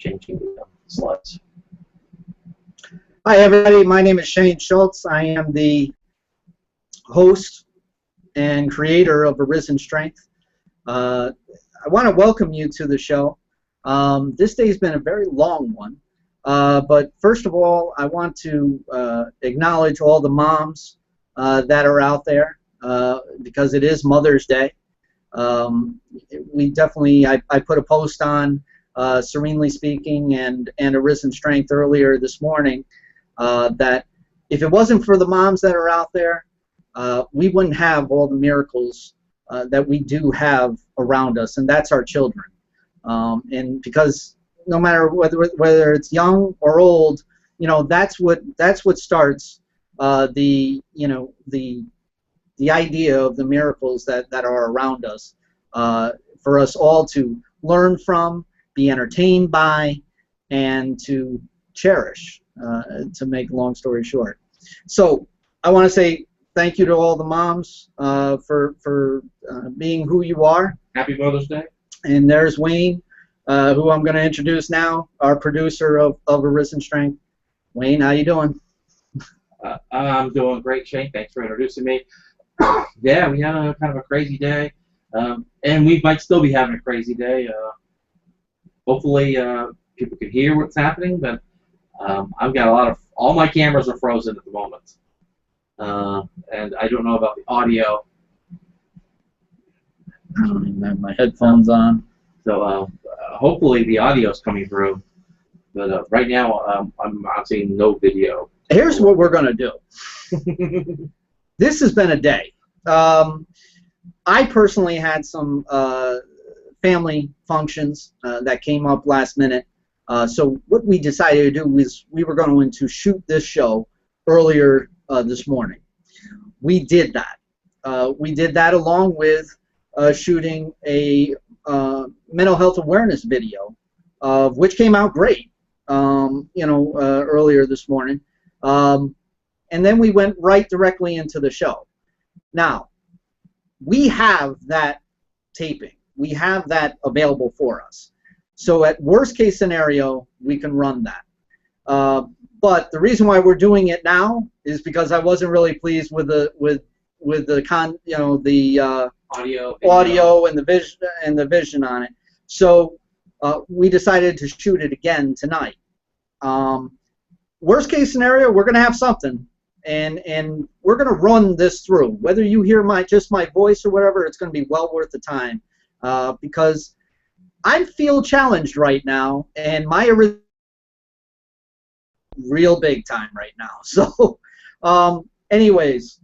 changing the slides. Hi, everybody. My name is Shane Schultz. I am the host and creator of Arisen Strength. I want to welcome you to the show. This day's been a very long one, but first of all, I want to acknowledge all the moms that are out there because it is Mother's Day. I put a post on Serenely Speaking and Arisen Strength earlier this morning that if it wasn't for the moms that are out there, we wouldn't have all the miracles that we do have around us, and that's our children. And because no matter whether it's young or old, you know, that's what starts the idea of the miracles that are around us for us all to learn from, be entertained by, and to cherish, to make a long story short. So I want to say thank you to all the moms for being who you are. Happy Mother's Day. And there's Wayne, who I'm going to introduce now, our producer of Arisen Strength. Wayne, how you doing? I'm doing great, Shane. Thanks for introducing me. Yeah, we had a kind of a crazy day, and we might still be having a crazy day. Hopefully, people can hear what's happening, but I've got all my cameras are frozen at the moment, and I don't know about the audio. I don't even have my headphones on. So hopefully the audio's coming through, but right now I'm seeing no video. Here's what we're going to do. This has been a day. I personally had some family functions that came up last minute. So what we decided to do was we were going to shoot this show earlier this morning. We did that. We did that along with shooting a mental health awareness video, which came out great, earlier this morning. And then we went right directly into the show. Now, we have that taping. We have that available for us. So at worst case scenario, we can run that. But the reason why we're doing it now is because I wasn't really pleased with the audio and the vision on it. So we decided to shoot it again tonight. Worst case scenario, we're going to have something, and we're going to run this through. Whether you hear just my voice or whatever, it's going to be well worth the time because I feel challenged right now, and my real big time right now. So, anyways,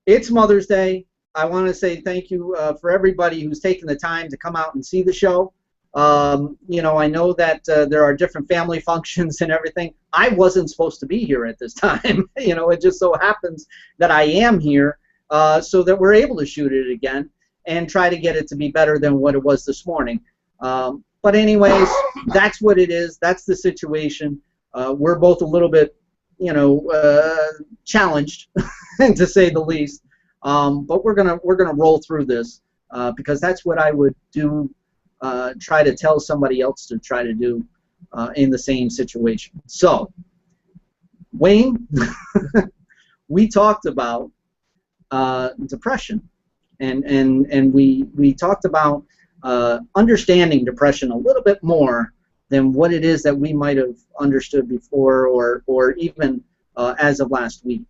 it's Mother's Day. I want to say thank you for everybody who's taken the time to come out and see the show. I know that there are different family functions and everything. I wasn't supposed to be here at this time. It just so happens that I am here so that we're able to shoot it again and try to get it to be better than what it was this morning. But anyways, that's what it is. That's the situation. We're both a little bit, challenged, to say the least. But we're gonna roll through this because that's what I would do. Try to tell somebody else to try to do in the same situation. So, Wayne, we talked about depression, and we talked about understanding depression a little bit more than what it is that we might have understood before, or even as of last week.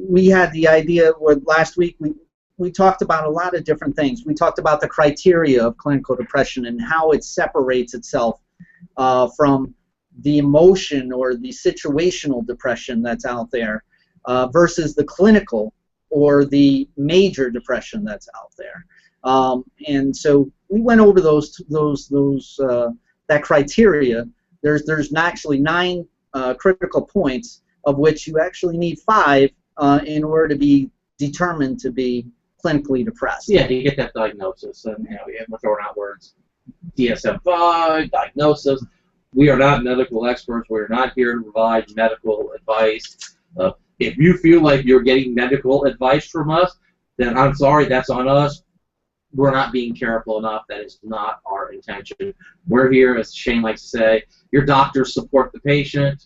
We had the idea with last week. We talked about a lot of different things. We talked about the criteria of clinical depression and how it separates itself from the emotion or the situational depression that's out there versus the clinical or the major depression that's out there. And so we went over that criteria. There's actually 9 critical points, of which you actually need 5 in order to be determined to be clinically depressed. Yeah, to get that diagnosis, and we're throwing out words, DSM-5, diagnosis. We are not medical experts. We're not here to provide medical advice. If you feel like you're getting medical advice from us, then I'm sorry, that's on us. we're not being careful enough. That is not our intention. We're here, as Shane likes to say, your doctors support the patient.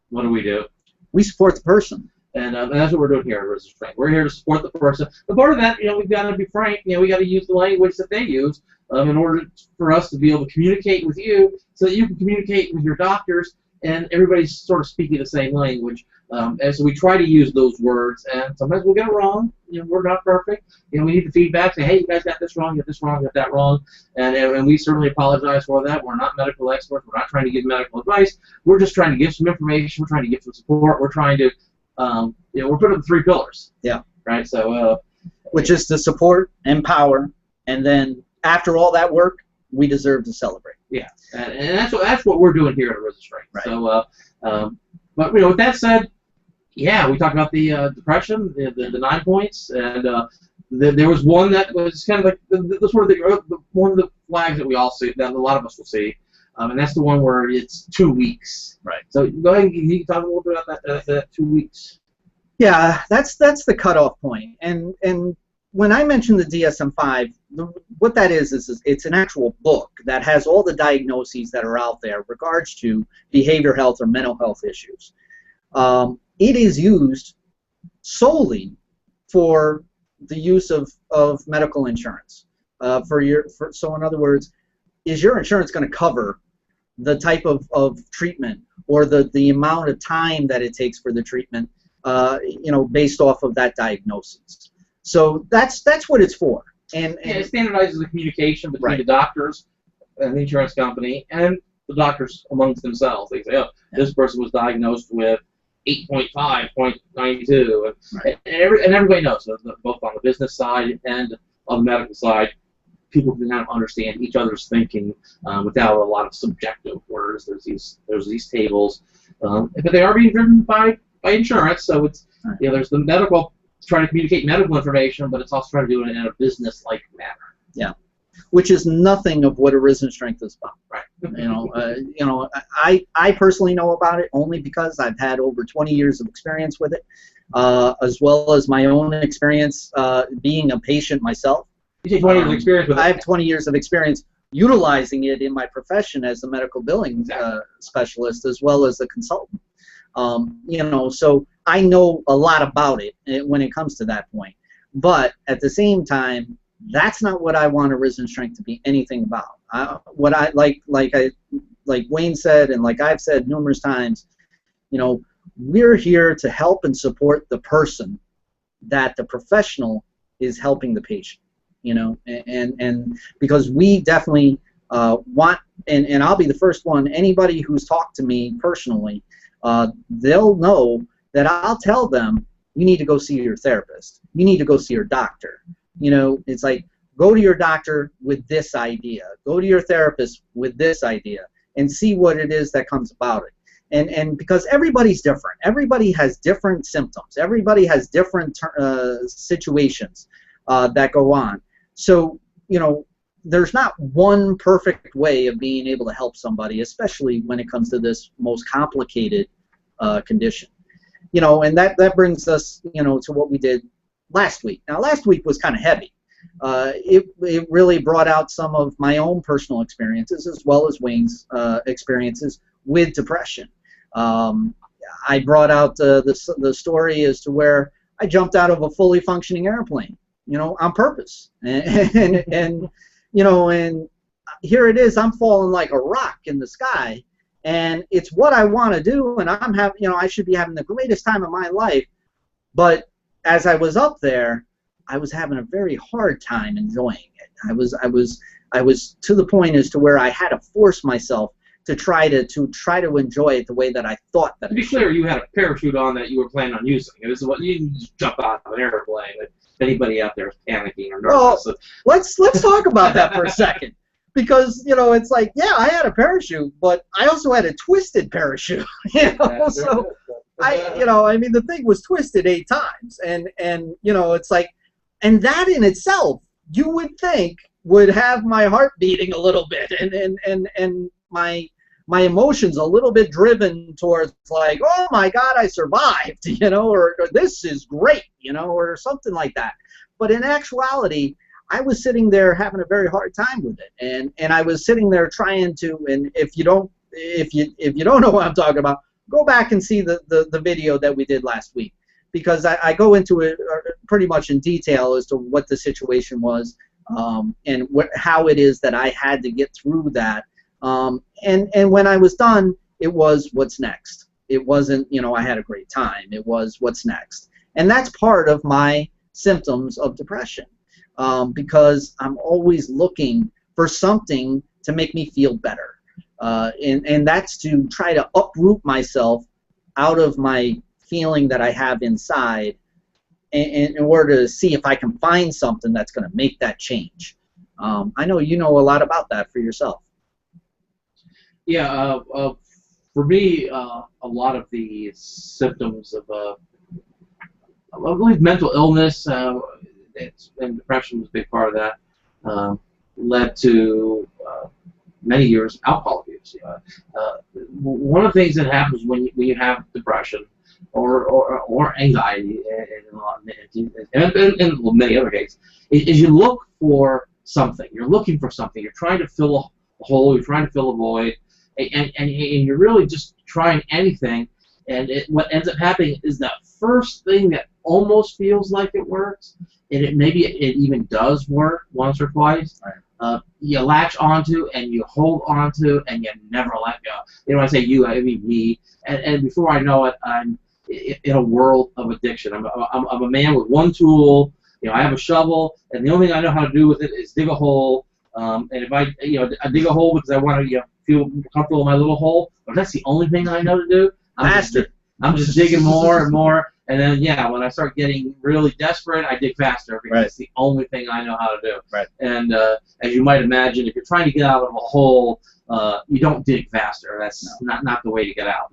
What do? We support the person. And that's what we're doing here at Arisen Strength. We're here to support the person. But part of that, we've got to be frank. We got to use the language that they use in order for us to be able to communicate with you, so that you can communicate with your doctors, and everybody's sort of speaking the same language. And so we try to use those words, and sometimes we'll get it wrong. We're not perfect. We need the feedback. Say, hey, you guys got this wrong, you got this wrong, you got that wrong, and we certainly apologize for that. We're not medical experts. We're not trying to give medical advice. We're just trying to give some information. We're trying to give some support. We're trying to, we're putting the 3 pillars. Yeah. Right. So. Which is to support, empower, and then after all that work, we deserve to celebrate. Yeah, and that's what we're doing here at Arisen Strength. Right. So, but with that said, yeah, we talked about the depression, the 9 points, and there was one that was kind of like the sort of the one of the flags that we all see, that a lot of us will see, and that's the one where it's 2 weeks. Right. So go ahead and you can talk a little bit about that 2 weeks. Yeah, that's the cutoff point. And when I mentioned the DSM-5, what that is it's an actual book that has all the diagnoses that are out there regards to behavioral health or mental health issues. It is used solely for the use of medical insurance. So in other words, is your insurance going to cover the type of treatment or the amount of time that it takes for the treatment, based off of that diagnosis? So that's what it's for. And it standardizes the communication between the doctors and the insurance company and the doctors amongst themselves. They say, oh, this person was diagnosed with 8.5.92, and everybody knows, both on the business side and on the medical side, people can kind of understand each other's thinking without a lot of subjective words. There's these tables, but they are being driven by insurance. So it's there's the medical trying to communicate medical information, but it's also trying to do it in a business-like manner. Yeah, which is nothing of what Arisen Strength is about. Right. I personally know about it only because I've had over 20 years of experience with it, as well as my own experience being a patient myself. You say 20 years of experience with it? I have 20 years of experience utilizing it in my profession as a medical billing specialist, as well as a consultant. So I know a lot about it when it comes to that point. But at the same time, that's not what I want Arisen Strength to be anything about. What I like Wayne said, and like I've said numerous times, we're here to help and support the person that the professional is helping the patient. And because we definitely want, and I'll be the first one, anybody who's talked to me personally, they'll know that I'll tell them, you need to go see your therapist. You need to go see your doctor. It's like, go to your doctor with this idea. Go to your therapist with this idea and see what it is that comes about it. And because everybody's different. Everybody has different symptoms. Everybody has different situations that go on. So, there's not one perfect way of being able to help somebody, especially when it comes to this most complicated condition. And that brings us, to what we did last week. Now, last week was kind of heavy. It really brought out some of my own personal experiences as well as Wayne's experiences with depression. I brought out the story as to where I jumped out of a fully functioning airplane, on purpose. And here it is, I'm falling like a rock in the sky. And it's what I want to do, and I should be having the greatest time of my life. But as I was up there, I was having a very hard time enjoying it. I was to the point as to where I had to force myself to try to enjoy it the way that I thought that. To be clear, you had a parachute on that you were planning on using. It was what you didn't just jump out of an airplane. If anybody out there is panicking or nervous. Well, let's talk about that for a second. Because, it's like, yeah, I had a parachute, but I also had a twisted parachute, so the thing was twisted 8 times, and it's like, and that in itself, you would think would have my heart beating a little bit, and my emotions a little bit driven towards like, oh my God, I survived, or this is great, or something like that. But in actuality, I was sitting there having a very hard time with it, and I was sitting there trying to. And if you don't know what I'm talking about, go back and see the video that we did last week, because I go into it pretty much in detail as to what the situation was, and how it is that I had to get through that. And when I was done, it was what's next. It wasn't, I had a great time. It was what's next. And that's part of my symptoms of depression, because I'm always looking for something to make me feel better. And that's to try to uproot myself out of my feeling that I have inside in order to see if I can find something that's going to make that change. I know you know a lot about that for yourself. Yeah, for me, a lot of the symptoms of I believe mental illness, and depression was a big part of that, led to many years of alcohol abuse. One of the things that happens when you have depression or anxiety, and many other cases, is you look for something. You're looking for something. You're trying to fill a hole. You're trying to fill a void, and you're really just trying anything. And what ends up happening is that first thing that almost feels like it works, and maybe it even does work once or twice. Right. You latch onto and you hold onto and you never let go. When I say you, I mean me. And before I know it, I'm in a world of addiction. I'm a man with one tool. I have a shovel, and the only thing I know how to do with it is dig a hole. And if I dig a hole because I want to feel comfortable in my little hole, but that's the only thing I know to do. I'm just digging more and more, and then when I start getting really desperate, I dig faster because it's the only thing I know how to do. Right. And as you might imagine, if you're trying to get out of a hole, you don't dig faster. That's not the way to get out.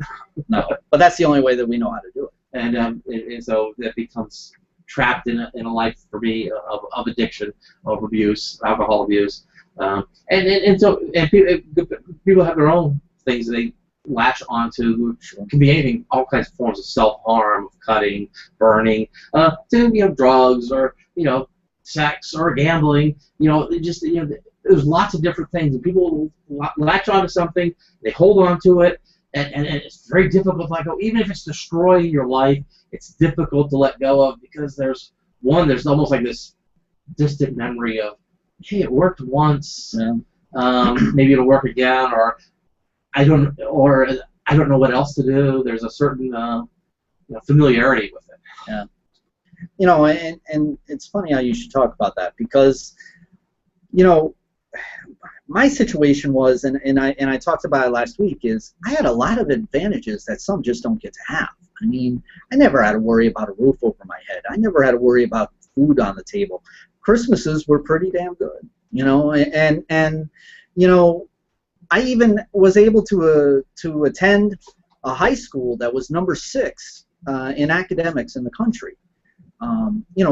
No, but that's the only way that we know how to do it. And so that becomes trapped in a life for me of addiction, of abuse, alcohol abuse, and so people have their own things they latch onto. Can be anything, all kinds of forms of self-harm, cutting, burning, to drugs or sex or gambling. There's lots of different things, and people latch onto something, they hold on to it, and it's very difficult to let go. Even if it's destroying your life, it's difficult to let go of because there's almost like this distant memory of, hey, it worked once, maybe it'll work again, or I don't know what else to do. There's a certain familiarity with it. Yeah. And it's funny how you should talk about that, because my situation was, and I talked about it last week, is I had a lot of advantages that some just don't get to have. I mean, I never had to worry about a roof over my head. I never had to worry about food on the table. Christmases were pretty damn good, and I even was able to attend a high school that was number 6 in academics in the country,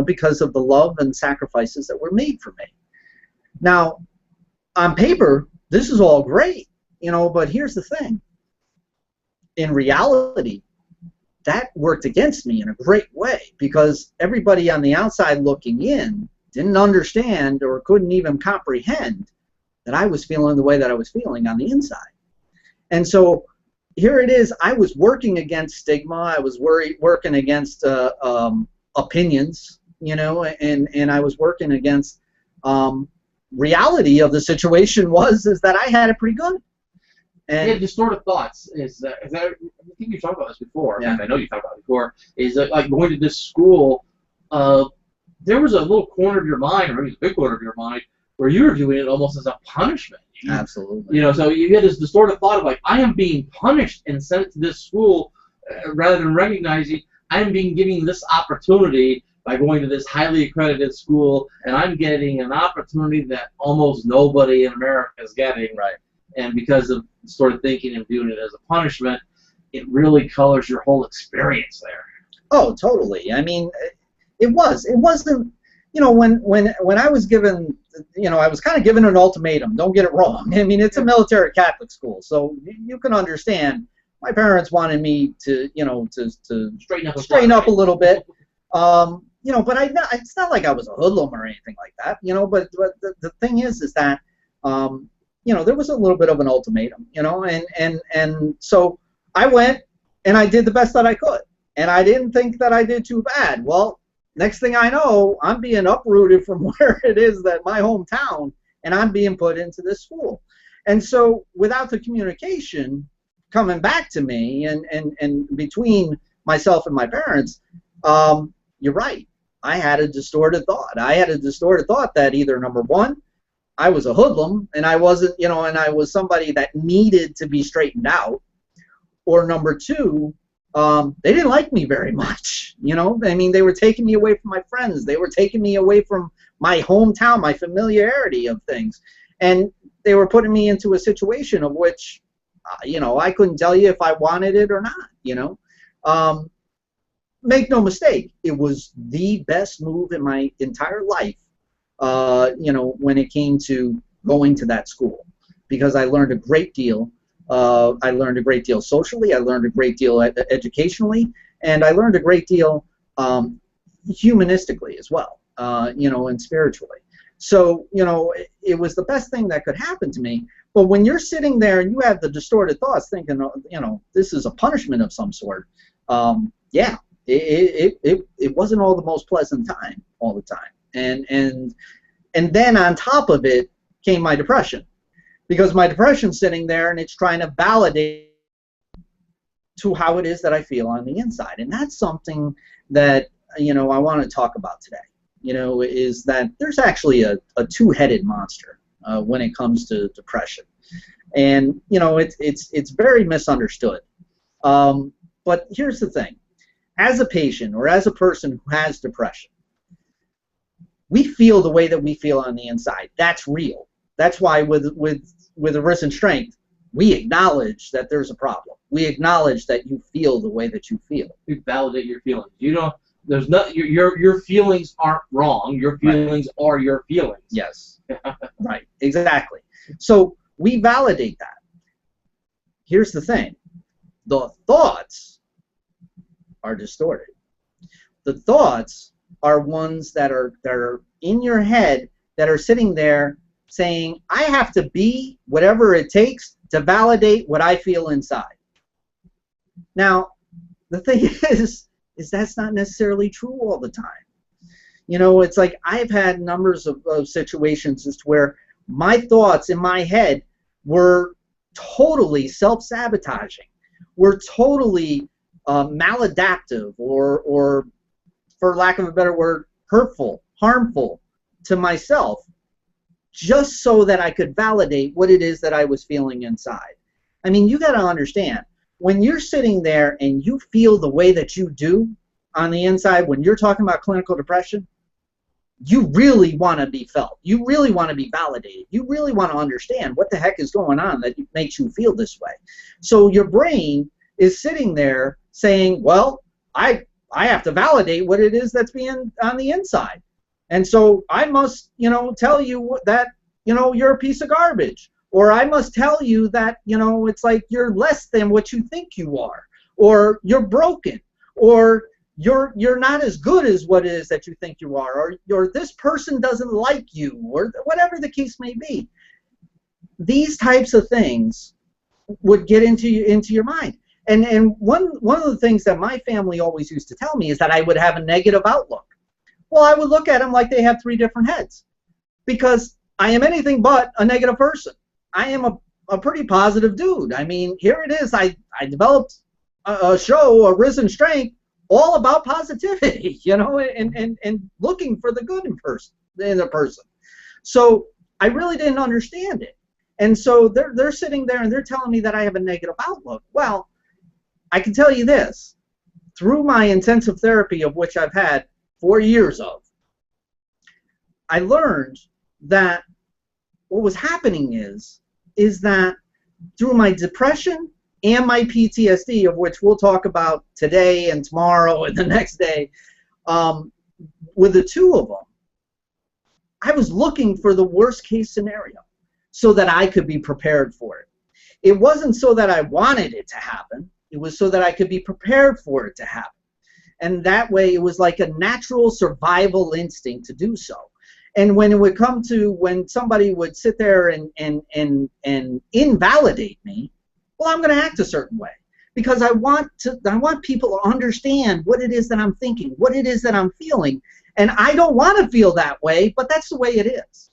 because of the love and sacrifices that were made for me. Now, on paper, this is all great, but here's the thing. In reality, that worked against me in a great way, because everybody on the outside looking in didn't understand or couldn't even comprehend that I was feeling the way that I was feeling on the inside. And so here it is. I was working against stigma. I was working against opinions, and I was working against reality of the situation is that I had it pretty good. And distorted thoughts is that I think you talked about this before. Yeah. I know you talked about it before. Is that like going to this school? There was a little corner of your mind, or maybe a big corner of your mind, where you were doing it almost as a punishment. Absolutely. So you get this distorted thought of like, I am being punished and sent to this school, rather than recognizing I'm being given this opportunity by going to this highly accredited school, and I'm getting an opportunity that almost nobody in America is getting. Right. And because of sort of thinking and viewing it as a punishment, it really colors your whole experience there. Oh, totally. I mean, it wasn't. When I was given, I was kind of given an ultimatum. Don't get it wrong. I mean, it's a military Catholic school, so you can understand. My parents wanted me to, to straighten up a little bit. you know, but it's not like I was a hoodlum or anything like that, you know. But the thing is that, you know, there was a little bit of an ultimatum, you know, and so I went and I did the best that I could, and I didn't think that I did too bad. Well, next thing I know, I'm being uprooted from where it is that my hometown, and I'm being put into this school. And so without the communication coming back to me and between myself and my parents, you're right. I had a distorted thought. I had a distorted thought that either, number one, I was a hoodlum and I wasn't, you know, and I was somebody that needed to be straightened out, or number two, they didn't like me very much. You know, I mean, they were taking me away from my friends. They were taking me away from my hometown, my familiarity of things. And they were putting me into a situation of which, you know, I couldn't tell you if I wanted it or not, you know. Make no mistake, it was the best move in my entire life, you know, when it came to going to that school, because I learned a great deal. I learned a great deal socially. I learned a great deal educationally, and I learned a great deal humanistically as well, you know, and spiritually. So, you know, it was the best thing that could happen to me. But when you're sitting there and you have the distorted thoughts thinking, you know, this is a punishment of some sort, yeah, it wasn't all the most pleasant time all the time. And then on top of it came my depression, because my depression's sitting there and it's trying to validate to how it is that I feel on the inside. And that's something that, you know, I want to talk about today, you know, is that there's actually a two-headed monster when it comes to depression. And, you know, it's very misunderstood. But here's the thing. As a patient or as a person who has depression, we feel the way that we feel on the inside. That's real. That's why with Arisen Strength, we acknowledge that there's a problem. We acknowledge that you feel the way that you feel. You validate your feelings. You don't. There's not. Your feelings aren't wrong. Your feelings are your feelings. Yes. Right. Exactly. So we validate that. Here's the thing. The thoughts are distorted. The thoughts are ones that are in your head, that are sitting there saying, I have to be whatever it takes to validate what I feel inside. Now, the thing is that's not necessarily true all the time. You know, it's like I've had numbers of situations as to where my thoughts in my head were totally self-sabotaging, were totally maladaptive, or for lack of a better word, hurtful, harmful to myself, just so that I could validate what it is that I was feeling inside. I mean, you got to understand, when you're sitting there and you feel the way that you do on the inside, when you're talking about clinical depression, you really want to be felt. You really want to be validated. You really want to understand what the heck is going on that makes you feel this way. So your brain is sitting there saying, well, I have to validate what it is that's being on the inside. And so I must, you know, tell you that, you know, you're a piece of garbage. Or I must tell you that, you know, it's like you're less than what you think you are. Or you're broken. Or you're not as good as what it is that you think you are. Or this person doesn't like you. Or whatever the case may be. These types of things would get into your mind. And one of the things that my family always used to tell me is that I would have a negative outlook. Well, I would look at them like they have three different heads, because I am anything but a negative person. I am a pretty positive dude. I mean, here it is. I developed a show, Arisen Strength, all about positivity, you know, and looking for the good in a person. So I really didn't understand it. And so they're sitting there and they're telling me that I have a negative outlook. Well, I can tell you this, through my intensive therapy, of which I've had 4 years of, I learned that what was happening is that through my depression and my PTSD, of which we'll talk about today and tomorrow and the next day, with the two of them, I was looking for the worst case scenario so that I could be prepared for it. It wasn't so that I wanted it to happen. It was so that I could be prepared for it to happen. and that way it was like a natural survival instinct to do so. And when it would come to when somebody would sit there and invalidate me, well, I'm going to act a certain way because I want people to understand what it is that I'm thinking, what it is that I'm feeling, and I don't want to feel that way, but that's the way it is.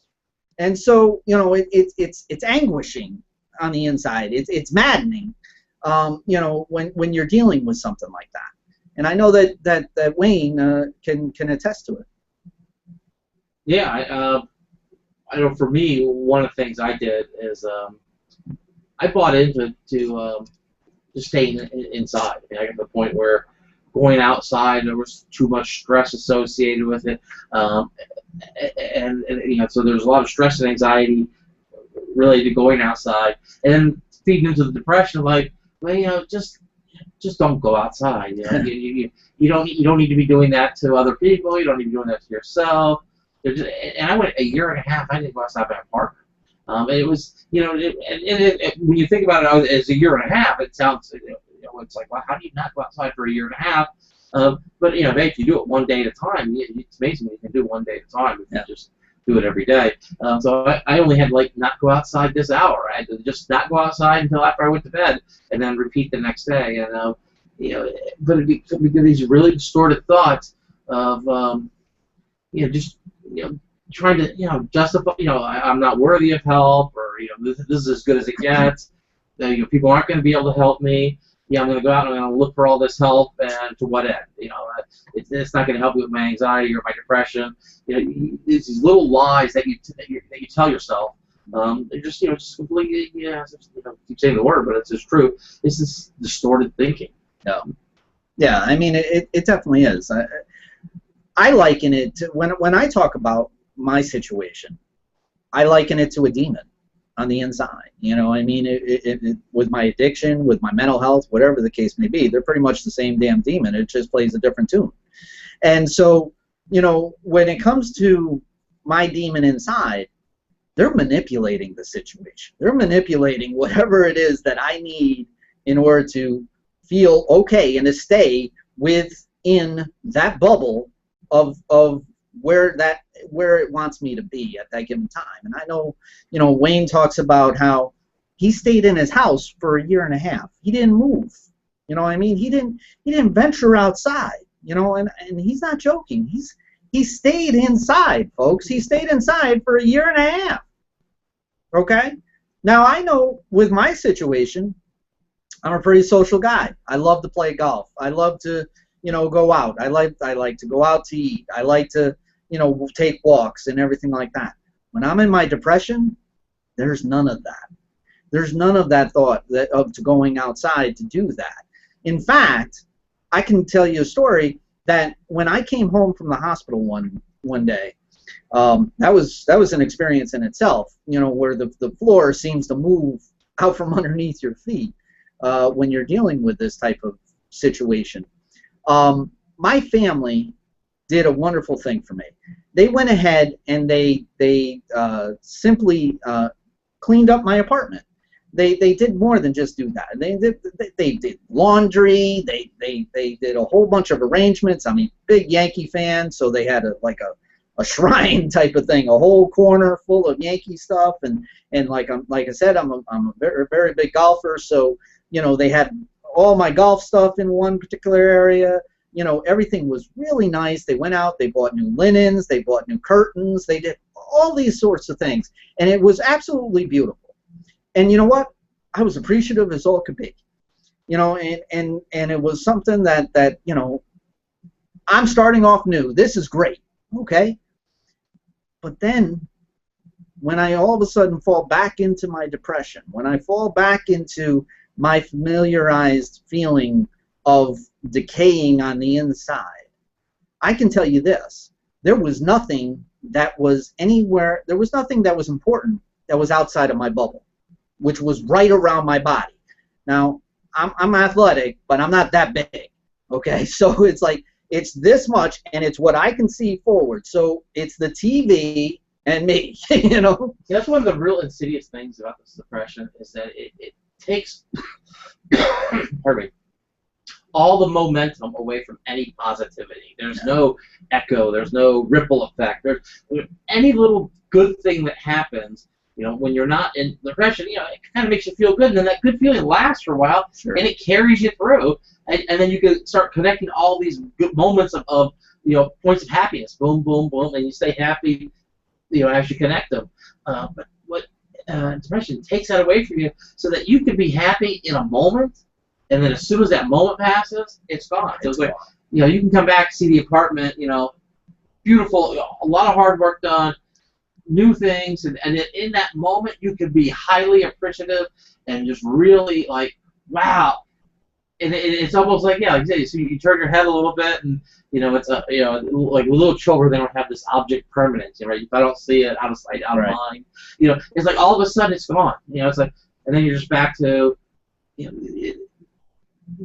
And so, you know, it's anguishing on the inside. It's maddening, you know, when you're dealing with something like that. And I know that Wayne can attest to it. Yeah, I know for me, one of the things I did is I bought into just staying inside. I mean, I got to the point where going outside, there was too much stress associated with it, and you know, so there's a lot of stress and anxiety related to going outside, and feeding into the depression. Like, well, you know, just don't go outside. You know, you don't need to be doing that to other people. You don't need to be doing that to yourself. And I went a year and a half. I didn't go outside my apartment. It was, you know, when you think about it as a year and a half, it sounds, you know, it's like, well, how do you not go outside for a year and a half? But you know, if you do it one day at a time, it's amazing what you can do one day at a time if you just do it every day. So I only had to, like, not go outside this hour. I had to just not go outside until after I went to bed, and then repeat the next day. And you know, but it became these really distorted thoughts of, you know, just, you know, trying to, you know, justify, you know, I'm not worthy of help, or, you know, this is as good as it gets. You know, people aren't going to be able to help me. Yeah, I'm going to go out and I'm going to look for all this help, and to what end? You know, it's not going to help me with my anxiety or my depression. You know, it's these little lies that you tell yourself. They're just, you know, just completely, yeah, you know, keep saying the word, but it's just true. It's this distorted thinking. Yeah, I mean, it definitely is. I liken it to, when I talk about my situation, I liken it to a demon on the inside. You know, I mean, with my addiction, with my mental health, whatever the case may be, they're pretty much the same damn demon. It just plays a different tune. And so, you know, when it comes to my demon inside, they're manipulating the situation. They're manipulating whatever it is that I need in order to feel okay and to stay within that bubble of where it wants me to be at that given time. And I know, you know, Wayne talks about how he stayed in his house for a year and a half. He didn't move. You know what I mean? He didn't venture outside, you know, and he's not joking. He stayed inside, folks. He stayed inside for a year and a half. Okay? Now, I know with my situation, I'm a pretty social guy. I love to play golf. I love to, you know, go out. I like to go out to eat. I like to, you know, take walks and everything like that. When I'm in my depression, there's none of that. There's none of that thought of going outside to do that. In fact, I can tell you a story that when I came home from the hospital one day, that was an experience in itself. You know, where the floor seems to move out from underneath your feet when you're dealing with this type of situation. My family did a wonderful thing for me. They went ahead and they simply cleaned up my apartment. They did more than just do that. They did laundry. They did a whole bunch of arrangements. I mean, big Yankee fan, so they had a shrine type of thing, a whole corner full of Yankee stuff. And like I said, I'm a very, very big golfer, so you know, they had all my golf stuff in one particular area. You know, everything was really nice. They went out, they bought new linens, they bought new curtains, they did all these sorts of things, and it was absolutely beautiful. And you know what? I was appreciative as all could be. You know, and it was something that you know, I'm starting off new. This is great, okay? But then, when I all of a sudden fall back into my depression, when I fall back into my familiarized feeling of decaying on the inside, I can tell you this: there was nothing that was anywhere, there was nothing that was important that was outside of my bubble, which was right around my body. Now, I'm athletic, but I'm not that big, okay? So it's like, it's this much, and it's what I can see forward. So it's the TV and me, you know? That's one of the real insidious things about this depression, is that it takes, pardon me, all the momentum away from any positivity. There's no echo. There's no ripple effect. There's any little good thing that happens. When you're not in depression, it kind of makes you feel good, and then that good feeling lasts for a while, and it carries you through, and then you can start connecting all these good moments of points of happiness, boom, boom, boom, and you stay happy, as you connect them. But what depression takes that away from you, so that you can be happy in a moment, and then as soon as that moment passes, it's gone. It's like, you can come back, see the apartment, beautiful, a lot of hard work done, new things, and in that moment you can be highly appreciative and just really like, wow. And it's almost like, like you say, so you turn your head a little bit, and it's like with little children, they don't have this object permanence, right? If I don't see it, out of sight, out of mind. It's like all of a sudden it's gone. It's like, and then you're just back to, it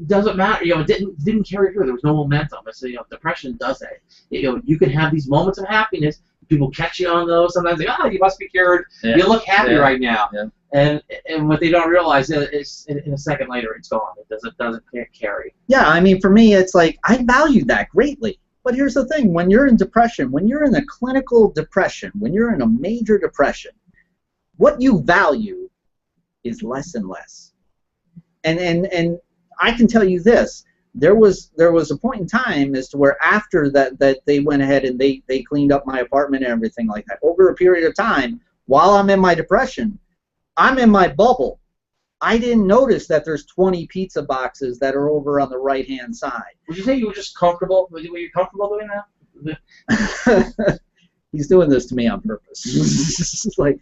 doesn't matter. It didn't carry through. There was no momentum. It's depression does that. You can have these moments of happiness. People catch you on those. Sometimes they you must be cured. Yeah. You look happy right now. Yeah. And what they don't realize is in a second later it's gone. It doesn't carry. Yeah, I mean, for me it's like I value that greatly. But here's the thing: when you're in depression, when you're in a clinical depression, when you're in a major depression, what you value is less and less. And I can tell you this. There was a point in time as to where after that they went ahead and they cleaned up my apartment and everything like that. Over a period of time, while I'm in my depression, I'm in my bubble. I didn't notice that there's 20 pizza boxes that are over on the right-hand side. Would you say you were just comfortable? Were you comfortable doing that? He's doing this to me on purpose. Like,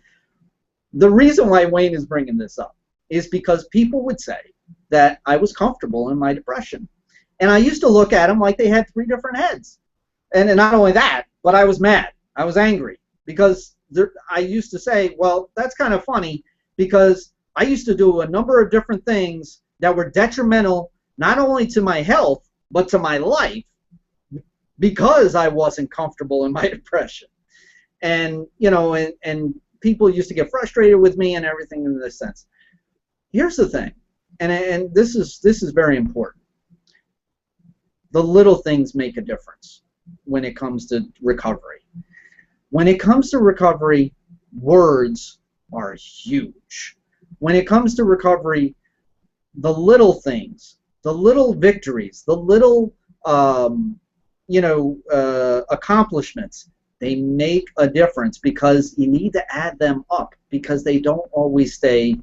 the reason why Wayne is bringing this up is because people would say that I was comfortable in my depression. And I used to look at them like they had 3 different heads. And not only that, but I was mad. I was angry. Because I used to say, well, that's kind of funny, because I used to do a number of different things that were detrimental not only to my health, but to my life, because I wasn't comfortable in my depression. And, and people used to get frustrated with me and everything in this sense. Here's the thing, and this is very important. The little things make a difference when it comes to recovery. When it comes to recovery, words are huge. When it comes to recovery, the little things, the little victories, the little accomplishments, they make a difference, because you need to add them up, because they don't always stay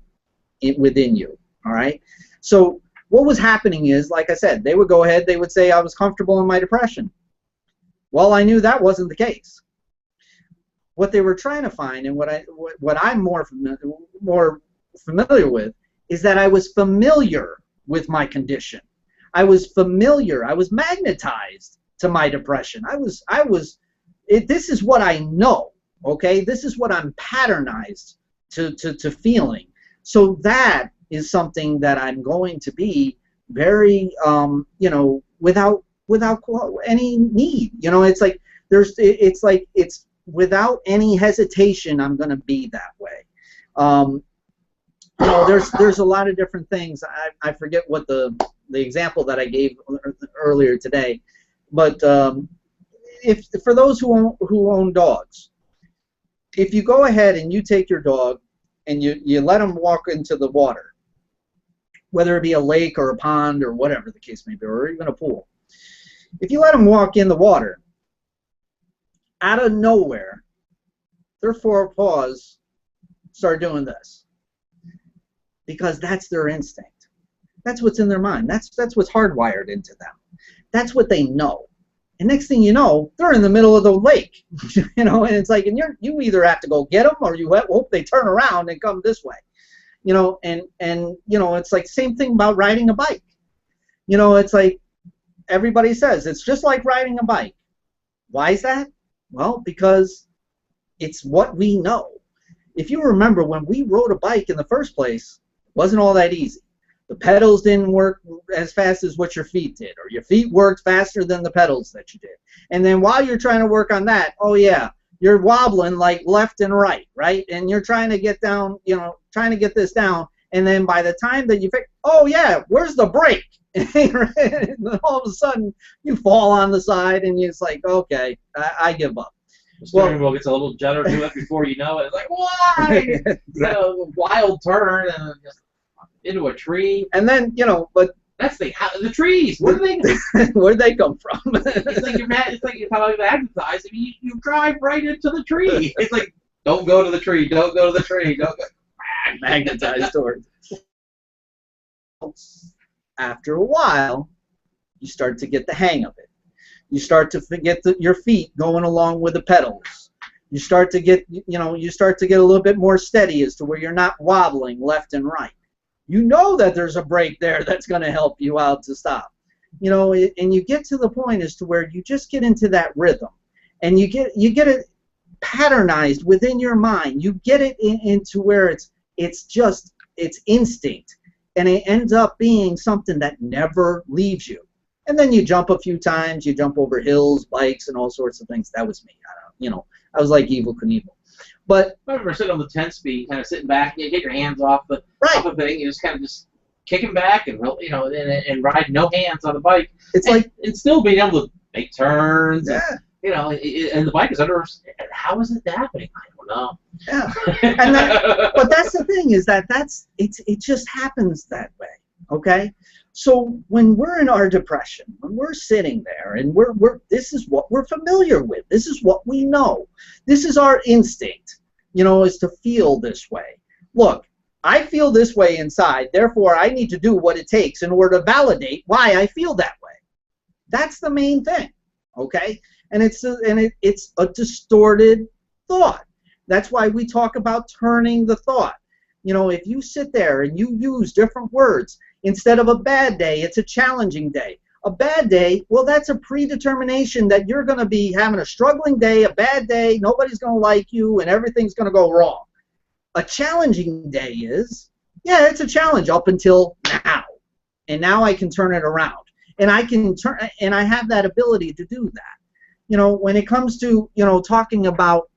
within you. All right? So what was happening is, like I said, they would go ahead, they would say I was comfortable in my depression. Well, I knew that wasn't the case. What they were trying to find, and what I'm more familiar with, is that I was familiar with my condition. I was familiar. I was magnetized to my depression. This is what I know, okay? This is what I'm patternized to feeling. So that is something that I'm going to be very, without any need. It's like it's without any hesitation, I'm going to be that way. There's a lot of different things. I forget what the example that I gave earlier today, but if for those who own dogs, if you go ahead and you take your dog and you let them walk into the water, whether it be a lake or a pond or whatever the case may be, or even a pool, if you let them walk in the water, out of nowhere, their 4 paws start doing this, because that's their instinct. That's what's in their mind. That's what's hardwired into them. That's what they know. And next thing you know, they're in the middle of the lake, and it's like, and you either have to go get them, or you hope they turn around and come this way, and it's like same thing about riding a bike. It's like everybody says it's just like riding a bike. Why is that? Well, because it's what we know. If you remember, when we rode a bike in the first place, it wasn't all that easy. The pedals didn't work as fast as what your feet did, or your feet worked faster than the pedals that you did. And then while you're trying to work on that, oh yeah, you're wobbling like left and right, right? And you're trying to get down, trying to get this down. And then by the time that you fix, oh yeah, where's the brake? and then all of a sudden you fall on the side, and it's like, okay, I give up. The steering wheel gets a little judder to it before you know it. It's like, why? It's a wild turn and just into a tree. And then, but that's the trees. Where do they? Where do they come from? It's like you're talking about exercise. I mean, you drive right into the tree. It's like, don't go to the tree. Don't go to the tree. Don't go. Magnetized towards. After a while, you start to get the hang of it. You start to forget your feet going along with the pedals. You start to get, you start to get a little bit more steady as to where you're not wobbling left and right. You know that there's a brake there that's going to help you out to stop. And you get to the point as to where you just get into that rhythm, and you get it patternized within your mind. You get it into where it's instinct, and it ends up being something that never leaves you. And then you jump a few times, you jump over hills, bikes, and all sorts of things. That was me. I was like Evel Knievel. But I remember sitting on the 10-speed, kind of sitting back, you get your hands off the thing, you just kind of just kicking back and and ride no hands on the bike. It's and still being able to make turns. Yeah. And the bike is under. How is it happening? I don't know. Yeah. But that's the thing, is that it just happens that way. Okay. So when we're in our depression, when we're sitting there and this is what we're familiar with. This is what we know. This is our instinct, is to feel this way. Look, I feel this way inside, therefore I need to do what it takes in order to validate why I feel that way. That's the main thing, okay? And it's a distorted thought. That's why we talk about turning the thought. If you sit there and you use different words, instead of a bad day, it's a challenging day. A bad day, well, that's a predetermination that you're going to be having a struggling day, a bad day, nobody's going to like you, and everything's going to go wrong. A challenging day is, yeah, it's a challenge up until now. And now I can turn it around. And I have that ability to do that. When it comes to, talking about,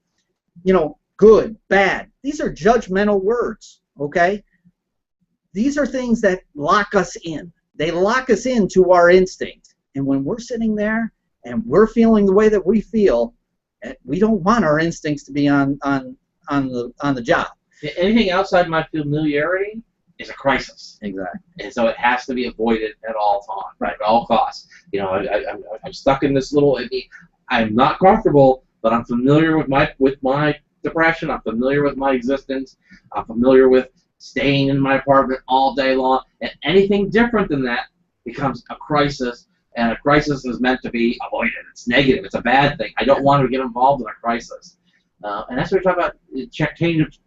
good, bad, these are judgmental words, okay? These are things that lock us in. They lock us into our instinct. And when we're sitting there and we're feeling the way that we feel, we don't want our instincts to be on the job. Anything outside my familiarity is a crisis. Exactly. And so it has to be avoided at all times, right? At all costs. I'm stuck in this little. I'm not comfortable, but I'm familiar with my depression. I'm familiar with my existence. I'm familiar with staying in my apartment all day long, and anything different than that becomes a crisis, and a crisis is meant to be avoided. It's negative. It's a bad thing. I don't want to get involved in a crisis. And that's what we talk about,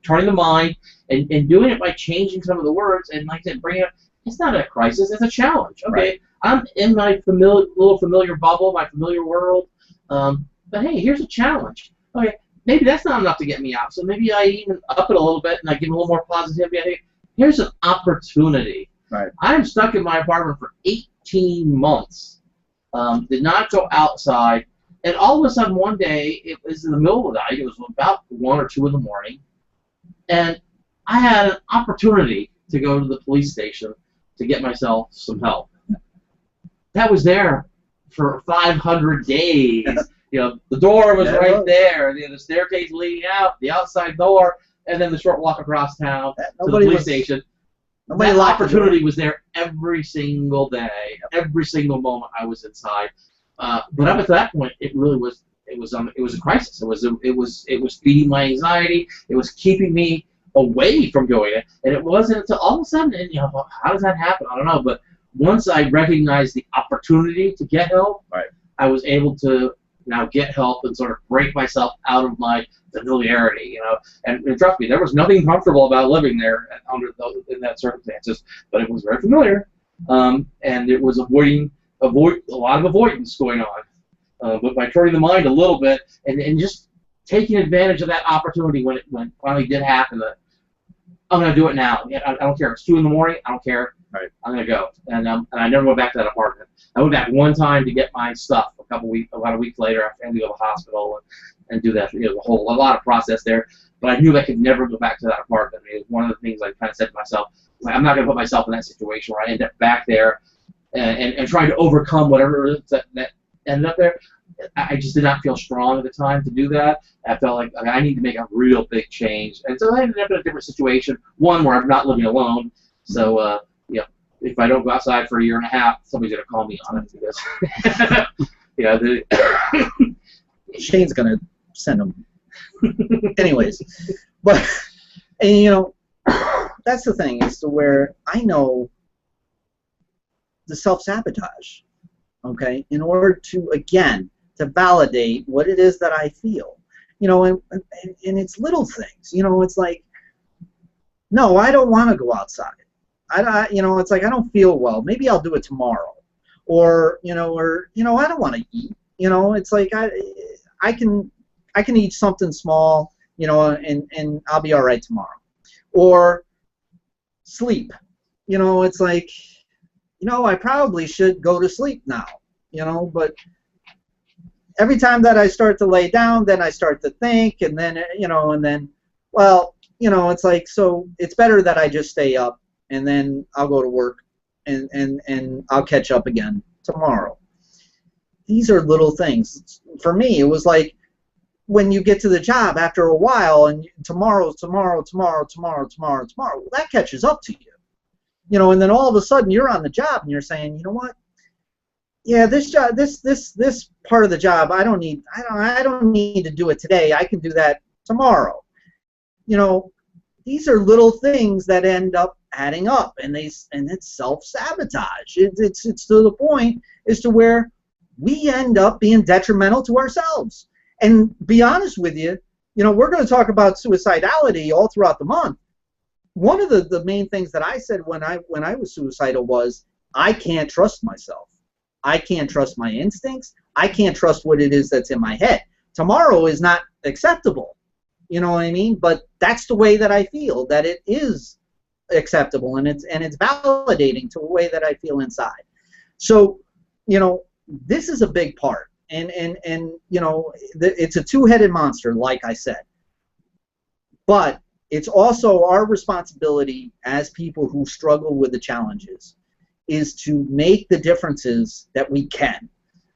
turning the mind, and doing it by changing some of the words, and like I said, bringing up, it's not a crisis, it's a challenge. Okay, right. I'm in my little familiar bubble, my familiar world, but hey, here's a challenge. Okay, maybe that's not enough to get me out, so maybe I even up it a little bit, and I give a little more positivity. Here's an opportunity. Right. I'm stuck in my apartment for 18 months, did not go outside. And all of a sudden, one day, it was in the middle of the night. It was about 1 or 2 in the morning, and I had an opportunity to go to the police station to get myself some help. That was there for 500 days. The door was right there. The staircase leading out, the outside door, and then the short walk across town to the police station. That opportunity was there every single day, every single moment I was inside. But up at that point, it really was. It was a crisis. It was feeding my anxiety. It was keeping me away from doing it. And it wasn't until all of a sudden, and how does that happen? I don't know. But once I recognized the opportunity to get help, right, I was able to now get help and sort of break myself out of my familiarity. And trust me, there was nothing comfortable about living there in that circumstances, but it was very familiar, and it was a lot of avoidance going on. But by turning the mind a little bit and just taking advantage of that opportunity when it finally did happen, that I'm going to do it now. I don't care. It's 2 in the morning. I don't care. Right. I'm going to go. And I never went back to that apartment. I went back one time to get my stuff about a week later after I had to go to the hospital and do that. A lot of process there. But I knew I could never go back to that apartment. It was one of the things I kind of said to myself, I'm not going to put myself in that situation where I end up back there and trying to overcome whatever it is that ended up there. I just did not feel strong at the time to do that. I felt like I need to make a real big change, and so I ended up in a different situation. One where I'm not living alone, so if I don't go outside for a year and a half, somebody's gonna call me on it because Shane's gonna send them. Anyways, but and that's the thing is to where I know the self-sabotage. Okay, in order to again to validate what it is that I feel, and it's little things. It's like, no, I don't want to go outside. It's like I don't feel well. Maybe I'll do it tomorrow, or I don't want to eat. It's like I can eat something small, and I'll be all right tomorrow, or sleep. It's like, I probably should go to sleep now, but every time that I start to lay down, then I start to think, and then, it's like, so it's better that I just stay up, and then I'll go to work, and I'll catch up again tomorrow. These are little things. For me, it was like when you get to the job after a while, and tomorrow, well, that catches up to you. And then all of a sudden you're on the job and you're saying, you know what? Yeah, this job, this part of the job, I don't need to do it today. I can do that tomorrow. These are little things that end up adding up, and it's self-sabotage. It's to the point as to where we end up being detrimental to ourselves. And be honest with you, we're going to talk about suicidality all throughout the month. One of the main things that I said when I was suicidal was, I can't trust myself. I can't trust my instincts. I can't trust what it is that's in my head. Tomorrow is not acceptable. You know what I mean? But that's the way that I feel, that it is acceptable, and it's validating to the way that I feel inside. So, this is a big part. And it's a two-headed monster, like I said. But it's also our responsibility as people who struggle with the challenges is to make the differences that we can.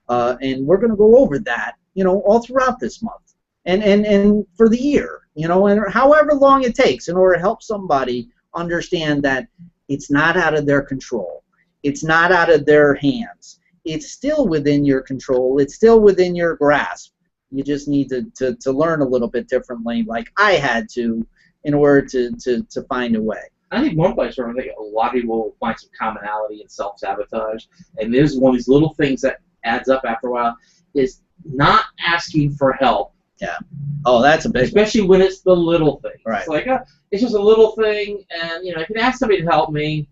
And we're going to go over that, all throughout this month and for the year, and however long it takes in order to help somebody understand that it's not out of their control. It's not out of their hands. It's still within your control. It's still within your grasp. You just need to learn a little bit differently, like I had to, in order to find a way. I think one place where I think a lot of people will find some commonality in self-sabotage, and there's one of these little things that adds up after a while, is not asking for help. Yeah. Oh, that's a big Especially when it's the little things. Right. It's like, it's just a little thing, and, if you ask somebody to help me,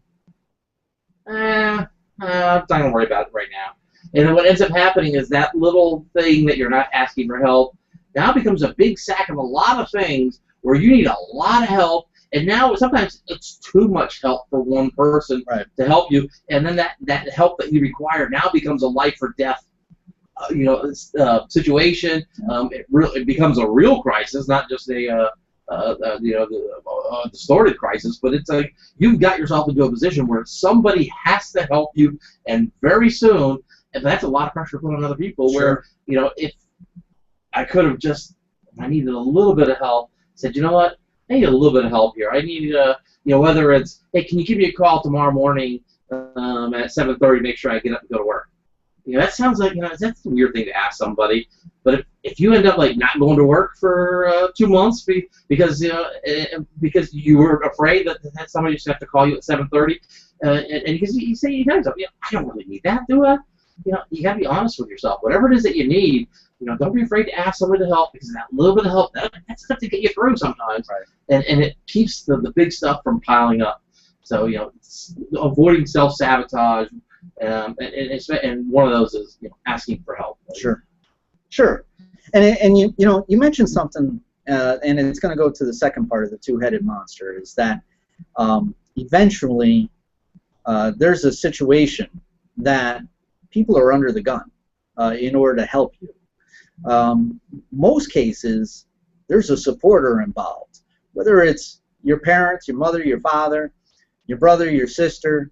I'm not going to worry about it right now. And then what ends up happening is that little thing that you're not asking for help now becomes a big sack of a lot of things where you need a lot of help. And now sometimes it's too much help for one person to help you, and then that help that you require now becomes a life or death, situation. It becomes a real crisis, not just a distorted crisis. But it's like you've got yourself into a position where somebody has to help you, and very soon. And that's a lot of pressure to put on other people. Sure. Where if I could have I needed a little bit of help, said, you know what? I need a little bit of help here. I need, whether it's, hey, can you give me a call tomorrow morning at 7:30, make sure I get up and go to work. That sounds like, that's a weird thing to ask somebody. But if you end up not going to work for 2 months because you were afraid that somebody just have to call you at 7:30, and because you say you tell yourself, I don't really need that, do I? You got to be honest with yourself. Whatever it is that you need, don't be afraid to ask somebody to help, because that little bit of help, that's enough to get you through sometimes. Right. And it keeps the big stuff from piling up. So, avoiding self-sabotage, and one of those is asking for help. Sure. And you mentioned something, and it's going to go to the second part of the two-headed monster, is that eventually there's a situation that people are under the gun in order to help you. Most cases, there's a supporter involved, whether it's your parents, your mother, your father, your brother, your sister,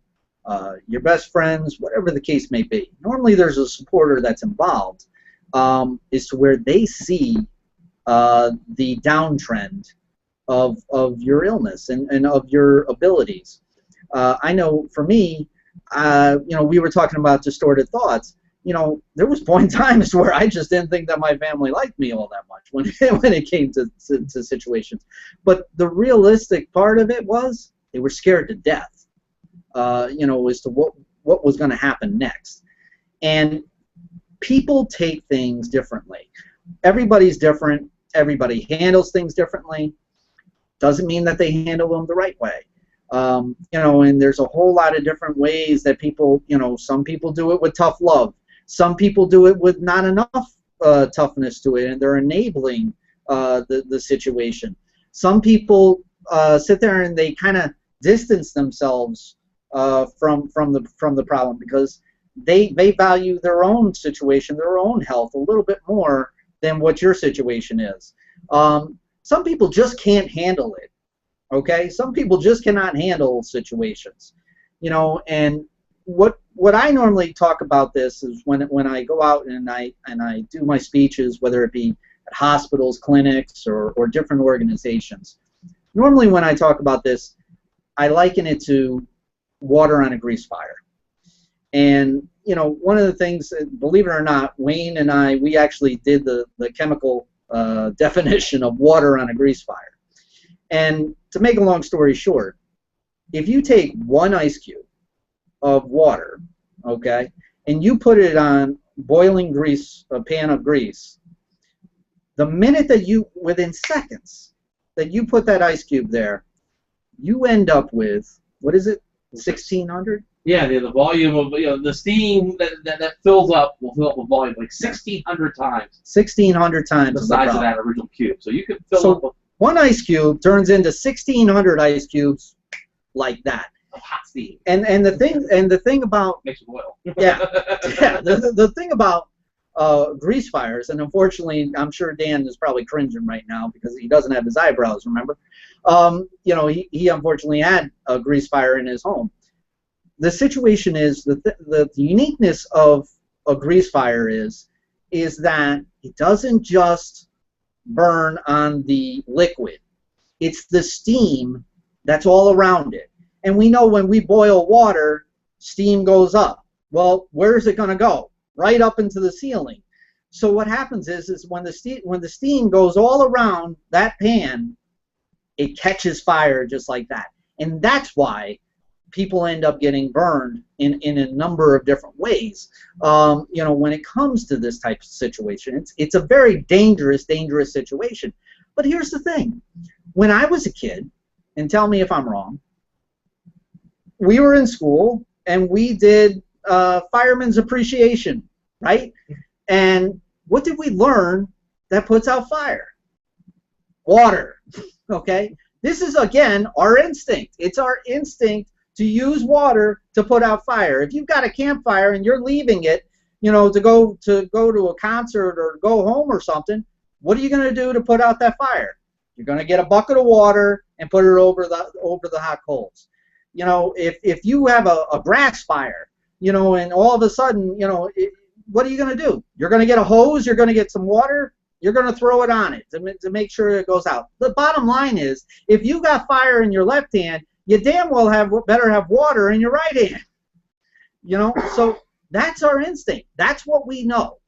your best friends, whatever the case may be. Normally there's a supporter that's involved, is to where they see the downtrend of your illness and of your abilities. I know for me, we were talking about distorted thoughts. There was point in times where I just didn't think that my family liked me all that much when it came to situations. But the realistic part of it was they were scared to death, as to what was going to happen next. And people take things differently. Everybody's different. Everybody handles things differently. Doesn't mean that they handle them the right way. And there's a whole lot of different ways that people, some people do it with tough love. Some people do it with not enough toughness to it, and they're enabling the situation. Some people sit there and they kind of distance themselves from the problem because they value their own situation, their own health a little bit more than what your situation is. Some people just can't handle it. Okay, some people just cannot handle situations, and what I normally talk about this is when I go out and I do my speeches, whether it be at hospitals, clinics, or different organizations. Normally when I talk about this, I liken it to water on a grease fire. And one of the things, believe it or not, Wayne and I, we actually did the chemical definition of water on a grease fire. And to make a long story short, if you take one ice cube of water, okay, and you put it on boiling grease, a pan of grease, the minute that within seconds that you put that ice cube there, you end up with, what is it, 1,600? Yeah, the volume of the steam that fills up will fill up the volume like 1,600 times. 1,600 times the size of that original cube. So you could fill up one ice cube turns into 1,600 ice cubes like that. Of hot steam. And the thing about makes it boil. yeah. The thing about grease fires, and unfortunately, I'm sure Dan is probably cringing right now because he doesn't have his eyebrows. Remember, he unfortunately had a grease fire in his home. The situation is the uniqueness of a grease fire is that it doesn't just burn on the liquid. It's the steam that's all around it. And we know when we boil water, steam goes up. Well, where is it going to go? Right up into the ceiling. So what happens is when the steam goes all around that pan, it catches fire just like that. And that's why people end up getting burned in a number of different ways. When it comes to this type of situation, it's a very dangerous situation. But here's the thing: when I was a kid, and tell me if I'm wrong, we were in school and we did fireman's appreciation, right? And what did we learn that puts out fire? Water. Okay. This is again our instinct. It's our instinct to use water to put out fire. If you've got a campfire and you're leaving it, to go to a concert or go home or something, what are you going to do to put out that fire? You're going to get a bucket of water and put it over the hot coals. If you have a grass fire, and all of a sudden, what are you going to do? You're going to get a hose. You're going to get some water. You're going to throw it on it to make sure it goes out. The bottom line is, if you got fire in your left hand, you damn well better have water in your right hand. So that's our instinct. That's what we know.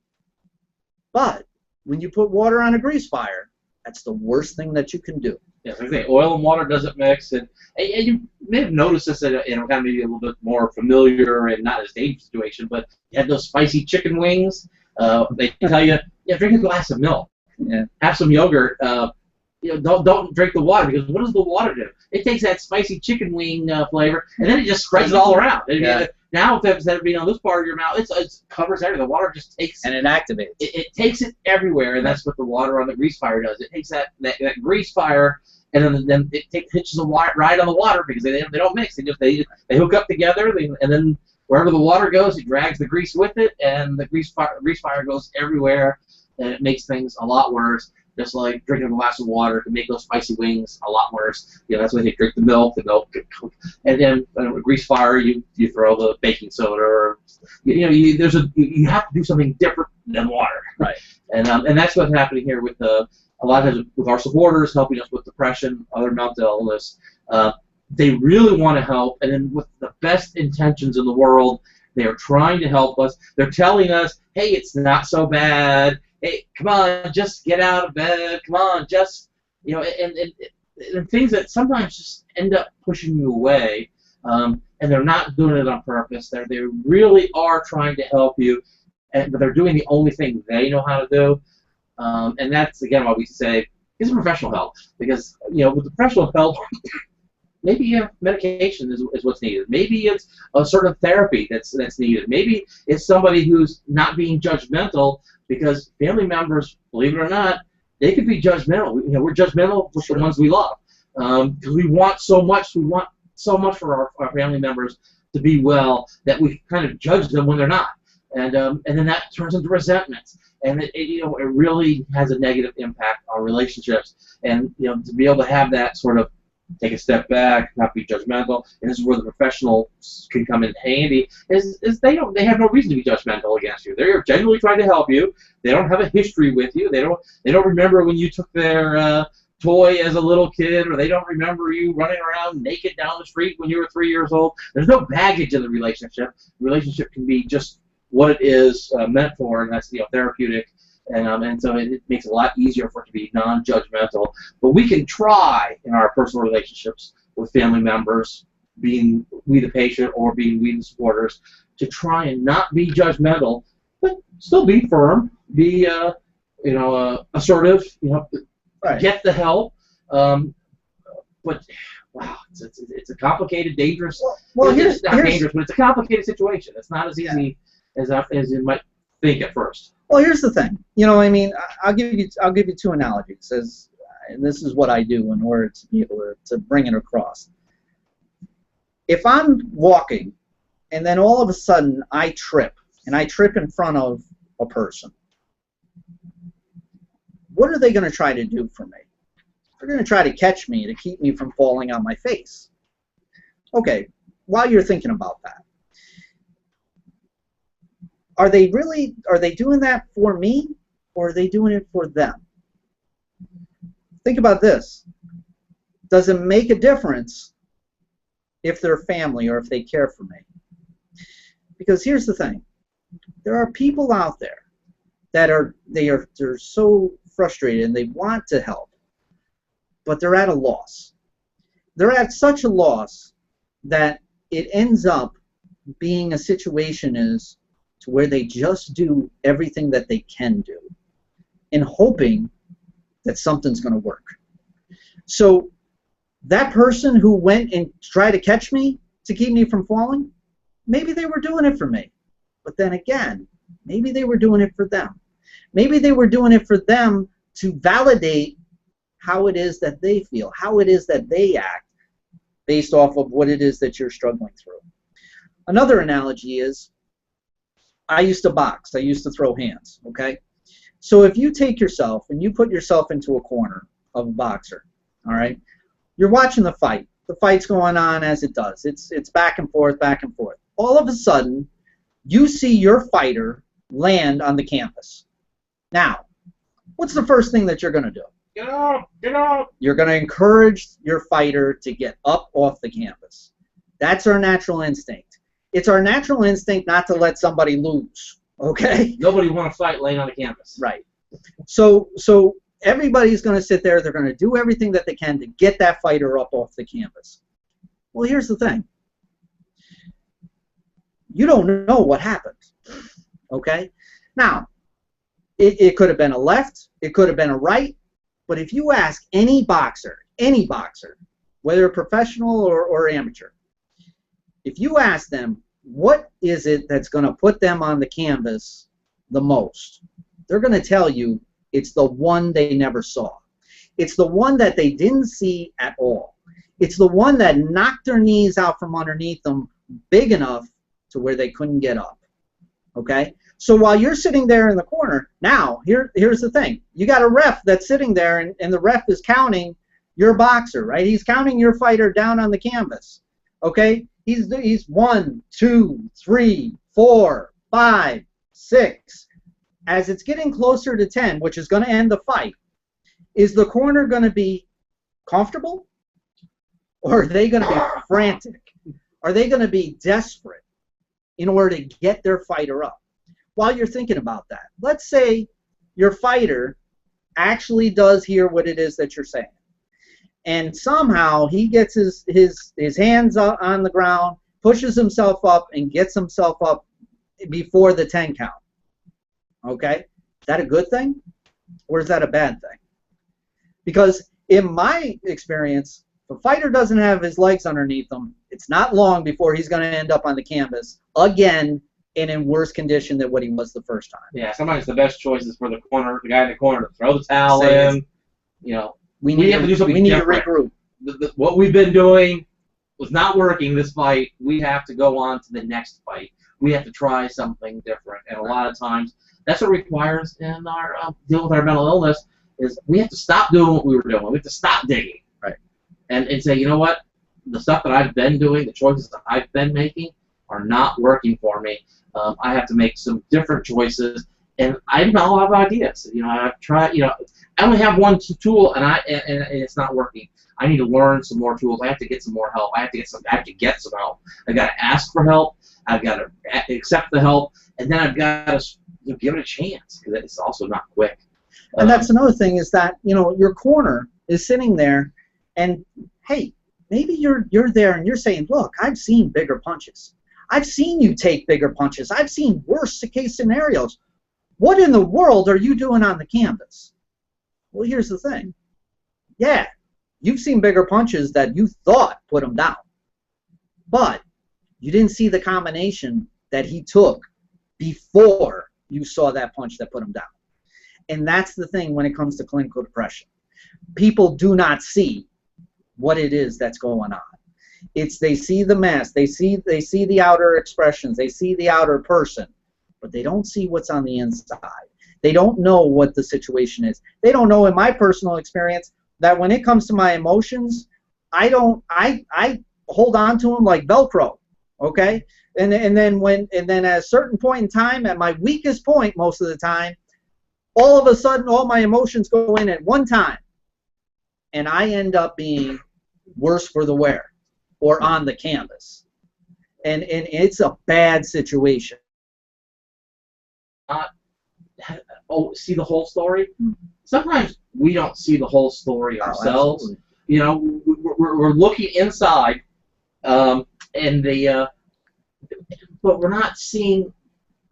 But when you put water on a grease fire, that's the worst thing that you can do. Yeah, like I say, oil and water doesn't mix, and you may have noticed this in kind of maybe a little bit more familiar and not as dangerous situation, but you have those spicy chicken wings. They tell you, drink a glass of milk, have some yogurt. Don't drink the water, because what does the water do? It takes that spicy chicken wing flavor, and then it just spreads it all around. Now, instead of being on this part of your mouth, it covers everything. The water just takes and it activates. It takes it everywhere, and that's what the water on the grease fire does. It takes that grease fire, and then it hitches the right on the water, because they don't mix. They hook up together, and then wherever the water goes, it drags the grease with it, and the grease fire goes everywhere, and it makes things a lot worse. just like drinking a glass of water can make those spicy wings a lot worse. That's why they drink the milk. And then grease fire, you throw the baking soda. Or, you have to do something different than water. Right. And that's what's happening here with a lot of times with our supporters helping us with depression, other mental illness. They really want to help, and then with the best intentions in the world, they are trying to help us. They're telling us, hey, it's not so bad. Hey, come on, just get out of bed. Come on, just, and things that sometimes just end up pushing you away, and they're not doing it on purpose. They really are trying to help you, but they're doing the only thing they know how to do. And that's, again, why we say it's professional help. Because, with professional help, maybe medication is what's needed. Maybe it's a sort of therapy that's needed. Maybe it's somebody who's not being judgmental, because family members, believe it or not, they could be judgmental. We're judgmental with the ones we love. Because we want so much. We want so much for our family members to be well that we kind of judge them when they're not. And then that turns into resentment. And it really has a negative impact on relationships. And to be able to have that sort of take a step back, not be judgmental, and this is where the professionals can come in handy, is they have no reason to be judgmental against you. They're genuinely trying to help you. They don't have a history with you. They don't remember when you took their toy as a little kid, or they don't remember you running around naked down the street when you were 3 years old. There's no baggage in the relationship. The relationship can be just what it is meant for, and that's therapeutic. And so it makes it a lot easier for it to be non-judgmental. But we can try in our personal relationships with family members, being we the patient or being we the supporters, to try and not be judgmental, but still be firm, be assertive, right. Get the help. But wow, it's a complicated, dangerous. Well, it's not dangerous, but it's a complicated situation. It's not as easy as you might think at first. Well, here's the thing. I'll give you two analogies, and this is what I do in order to be able to bring it across. If I'm walking, and then all of a sudden I trip in front of a person, what are they going to try to do for me? They're going to try to catch me to keep me from falling on my face. Okay, while you're thinking about that, are they doing that for me, or are they doing it for them? Think about this. Does it make a difference if they're family or if they care for me? Because here's the thing. There are people out there that they're so frustrated and they want to help, but they're at a loss. They're at such a loss that it ends up being a situation to where they just do everything that they can do in hoping that something's going to work. So that person who went and tried to catch me to keep me from falling, maybe they were doing it for me. But then again, maybe they were doing it for them. Maybe they were doing it for them to validate how it is that they feel, how it is that they act based off of what it is that you're struggling through. Another analogy is, I used to box. I used to throw hands, okay? So if you take yourself and you put yourself into a corner of a boxer, all right? You're watching the fight. The fight's going on as it does. It's back and forth, back and forth. All of a sudden, you see your fighter land on the canvas. Now, what's the first thing that you're going to do? Get up! Get up! You're going to encourage your fighter to get up off the canvas. That's our natural instinct. It's our natural instinct not to let somebody lose, okay? Nobody want to fight laying on the canvas. Right. So everybody's going to sit there. They're going to do everything that they can to get that fighter up off the canvas. Well, here's the thing. You don't know what happened, okay? Now, it could have been a left. It could have been a right. But if you ask any boxer, whether professional or amateur, if you ask them, what is it that's going to put them on the canvas the most, they're going to tell you it's the one they never saw. It's the one that they didn't see at all. It's the one that knocked their knees out from underneath them big enough to where they couldn't get up. Okay? So while you're sitting there in the corner, now here's the thing. You got a ref that's sitting there, and the ref is counting your boxer, right? He's counting your fighter down on the canvas. Okay? He's 1, 2, 3, 4, 5, 6. As it's getting closer to 10, which is going to end the fight, is the corner going to be comfortable? Or are they going to be frantic? Are they going to be desperate in order to get their fighter up? While you're thinking about that, let's say your fighter actually does hear what it is that you're saying, and somehow he gets his hands on the ground, pushes himself up, and gets himself up before the 10 count. Okay? Is that a good thing, or is that a bad thing? Because in my experience, if a fighter doesn't have his legs underneath him, it's not long before he's going to end up on the canvas again and in worse condition than what he was the first time. Yeah, sometimes the best choice is for the guy in the corner to throw the towel in. You know, we have to do something different. To regroup. What we've been doing was not working this fight. We have to go on to the next fight. We have to try something different. And a lot of times, that's what requires in our deal with our mental illness is we have to stop doing what we were doing. We have to stop digging. Right. And say, you know what? The stuff that I've been doing, the choices that I've been making are not working for me. I have to make some different choices, and I have a lot of ideas. You know, I've tried. You know, I only have one tool, and it's not working. I need to learn some more tools. I have to get some more help. I have to get some help. I got to ask for help. I've got to accept the help, and then I've got to give it a chance because it's also not quick. And that's another thing is that your corner is sitting there, and hey, maybe you're there and you're saying, look, I've seen bigger punches. I've seen you take bigger punches. I've seen worse case scenarios. What in the world are you doing on the canvas? Well, here's the thing. Yeah, you've seen bigger punches that you thought put him down. But you didn't see the combination that he took before you saw that punch that put him down. And that's the thing when it comes to clinical depression. People do not see what it is that's going on. They see the mask, they see the outer expressions, they see the outer person, but they don't see what's on the inside. They don't know what the situation is. They don't know, in my personal experience, that when it comes to my emotions, I hold on to them like Velcro, okay? And then at a certain point in time, at my weakest point most of the time, all of a sudden all my emotions go in at one time, and I end up being worse for the wear. Or on the canvas, and it's a bad situation. See the whole story. Sometimes we don't see the whole story ourselves. You know, we're looking inside, but we're not seeing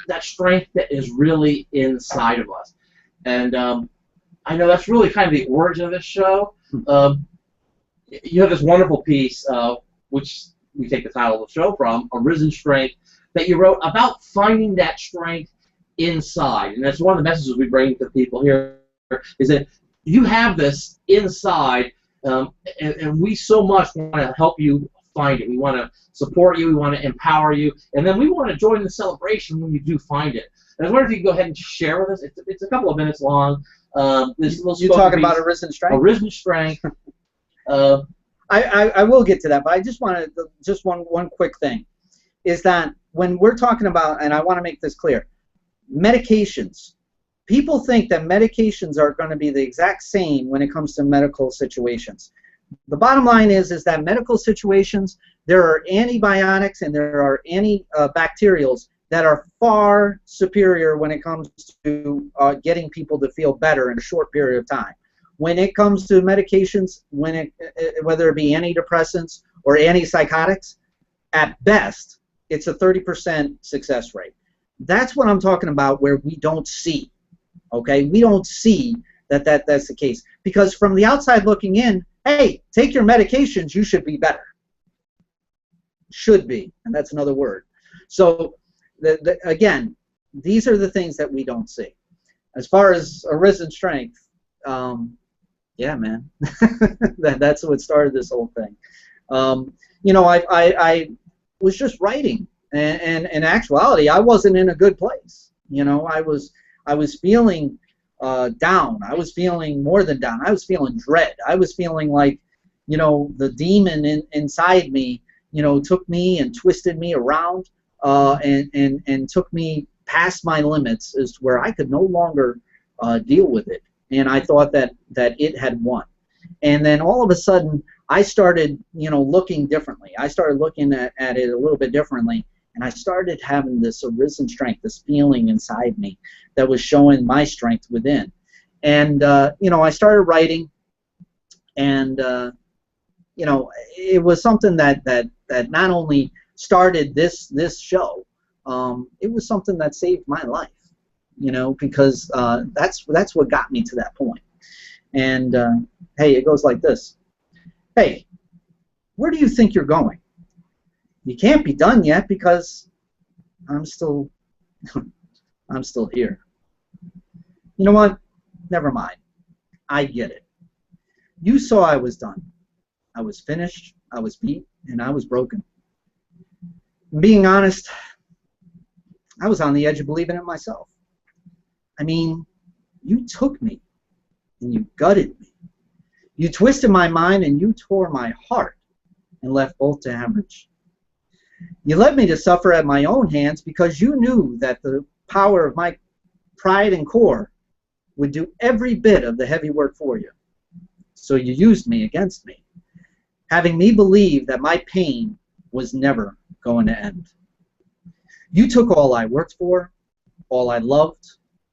that strength that is really inside of us. And I know that's really kind of the origin of this show. You have this wonderful piece. Which we take the title of the show from, Arisen Strength, that you wrote about finding that strength inside. And that's one of the messages we bring to people here, is that you have this inside, and we so much want to help you find it. We want to support you, we want to empower you, and then we want to join the celebration when you do find it. And I was wondering if you could go ahead and share with us. It's a couple of minutes long. You're talking about Arisen Strength? Arisen Strength. I will get to that, but I just wanted one quick thing, is that when we're talking about, and I want to make this clear, medications. People think that medications are going to be the exact same when it comes to medical situations. The bottom line is that medical situations, there are antibiotics and there are antibacterials that are far superior when it comes to getting people to feel better in a short period of time. When it comes to medications, whether it be antidepressants or antipsychotics, at best, it's a 30% success rate. That's what I'm talking about, where we don't see. Okay, we don't see that's the case, because from the outside looking in, hey, take your medications, you should be better. Should be, and that's another word. So again, these are the things that we don't see. As far as Arisen Strength. Yeah, man, that's what started this whole thing. You know, I was just writing, and in actuality, I wasn't in a good place. You know, I was feeling down. I was feeling more than down. I was feeling dread. I was feeling like, you know, the demon inside me, you know, took me and twisted me around, and took me past my limits, as to where I could no longer deal with it. And I thought that it had won. And then all of a sudden, I started, you know, looking differently. I started looking at it a little bit differently, and I started having this arisen strength, this feeling inside me that was showing my strength within. And you know, I started writing, and you know, it was something that not only started this show, it was something that saved my life. You know, because that's what got me to that point. And hey, it goes like this. Hey, where do you think you're going? You can't be done yet, because I'm still I'm still here. You know what? Never mind. I get it. You saw I was done. I was finished, I was beat, and I was broken. And being honest, I was on the edge of believing it myself. I mean, you took me and you gutted me. You twisted my mind and you tore my heart and left both to hemorrhage. You led me to suffer at my own hands, because you knew that the power of my pride and core would do every bit of the heavy work for you. So you used me against me, having me believe that my pain was never going to end. You took all I worked for, all I loved,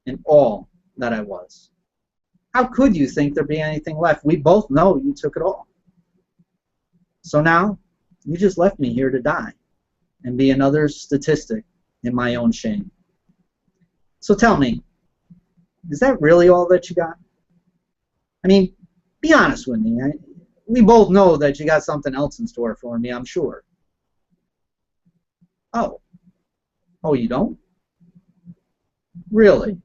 and all that I was. How could you think there'd be anything left? We both know you took it all. So now, you just left me here to die and be another statistic in my own shame. So tell me, is that really all that you got? I mean, be honest with me. We both know that you got something else in store for me, I'm sure. Oh. Oh, you don't? Really?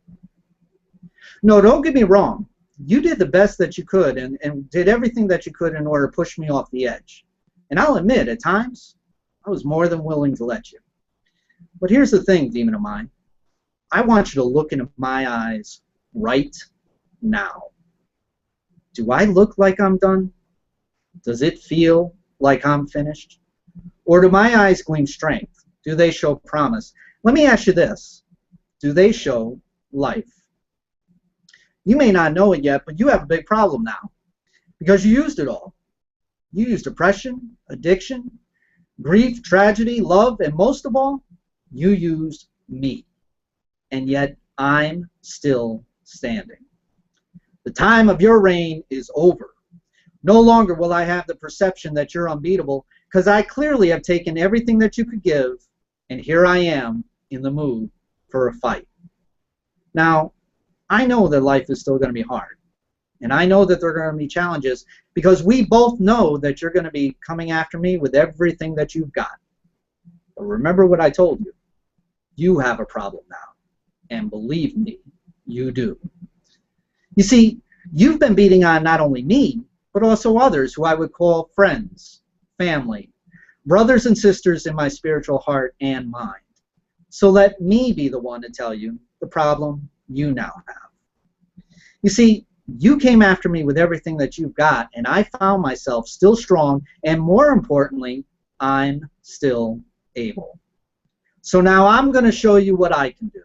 No, don't get me wrong. You did the best that you could, and did everything that you could in order to push me off the edge. And I'll admit, at times, I was more than willing to let you. But here's the thing, demon of mine. I want you to look into my eyes right now. Do I look like I'm done? Does it feel like I'm finished? Or do my eyes gleam strength? Do they show promise? Let me ask you this. Do they show life? You may not know it yet, but you have a big problem now, because you used it all. You used depression, addiction, grief, tragedy, love, and most of all, you used me. And yet, I'm still standing. The time of your reign is over. No longer will I have the perception that you're unbeatable, because I clearly have taken everything that you could give, and here I am in the mood for a fight. Now, I know that life is still going to be hard, and I know that there are going to be challenges, because we both know that you're going to be coming after me with everything that you've got. But remember what I told you. You have a problem now, and believe me, you do. You see, you've been beating on not only me, but also others who I would call friends, family, brothers and sisters in my spiritual heart and mind. So let me be the one to tell you the problem you now have. You see, you came after me with everything that you've got, and I found myself still strong, and more importantly, I'm still able. So now I'm going to show you what I can do.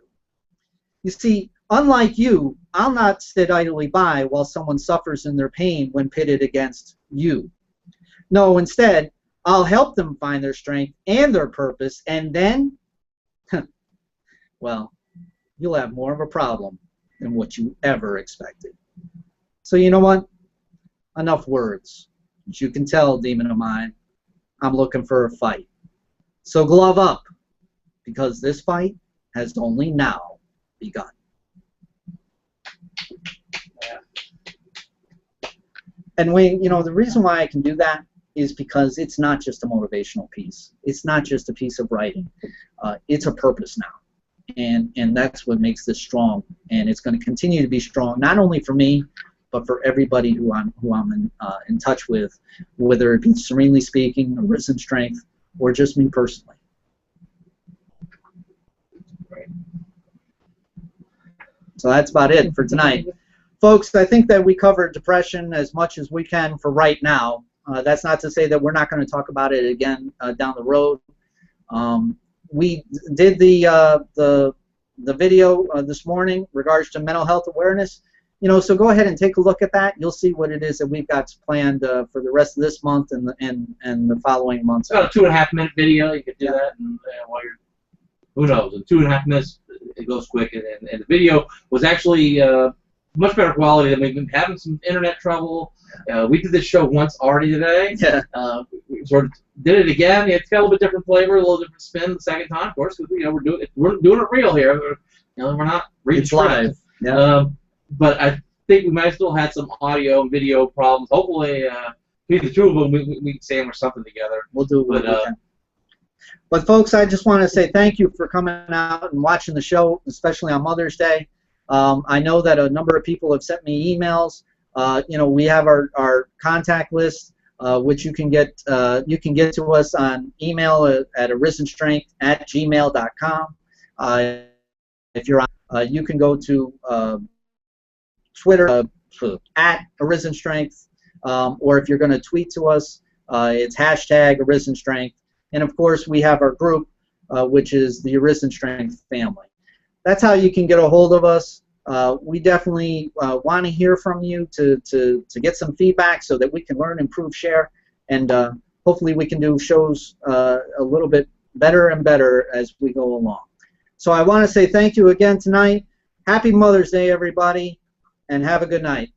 You see, unlike you, I'll not sit idly by while someone suffers in their pain when pitted against you. No, instead, I'll help them find their strength and their purpose, and then, well, you'll have more of a problem than what you ever expected. So you know what? Enough words. As you can tell, demon of mine, I'm looking for a fight. So glove up, because this fight has only now begun. And the reason why I can do that is because it's not just a motivational piece. It's not just a piece of writing. It's a purpose now. And that's what makes this strong. And it's going to continue to be strong, not only for me, but for everybody who I'm in touch with, whether it be Serenely Speaking, Arisen Strength, or just me personally. So that's about it for tonight. Folks, I think that we covered depression as much as we can for right now. That's not to say that we're not going to talk about it again down the road. We did the video this morning regards to mental health awareness. So go ahead and take a look at that. You'll see what it is that we've got planned for the rest of this month and the following months. It's about a 2.5-minute video. You could do that, and while you're, who knows, in 2.5 minutes it goes quick. And the video was actually much better quality than we've been having some internet trouble. We did this show once already today. Yeah. We sort of did it again. It's got a little bit different flavor, a little different spin the second time, of course, because we're doing it real here. We're not reading live. Yeah. But I think we might have still had some audio and video problems. Hopefully, between the two of them, we can sandwich something together. We'll do what we can. But folks, I just want to say thank you for coming out and watching the show, especially on Mother's Day. I know that a number of people have sent me emails. We have our contact list, which you can get to us on email at arisenstrength@gmail.com. If you're on, you can go to Twitter at @arisenstrength, or if you're going to tweet to us, it's #arisenstrength. And of course, we have our group, which is the Arisen Strength family. That's how you can get a hold of us. We definitely want to hear from you to get some feedback so that we can learn, improve, share, and hopefully we can do shows a little bit better and better as we go along. So I want to say thank you again tonight. Happy Mother's Day, everybody, and have a good night.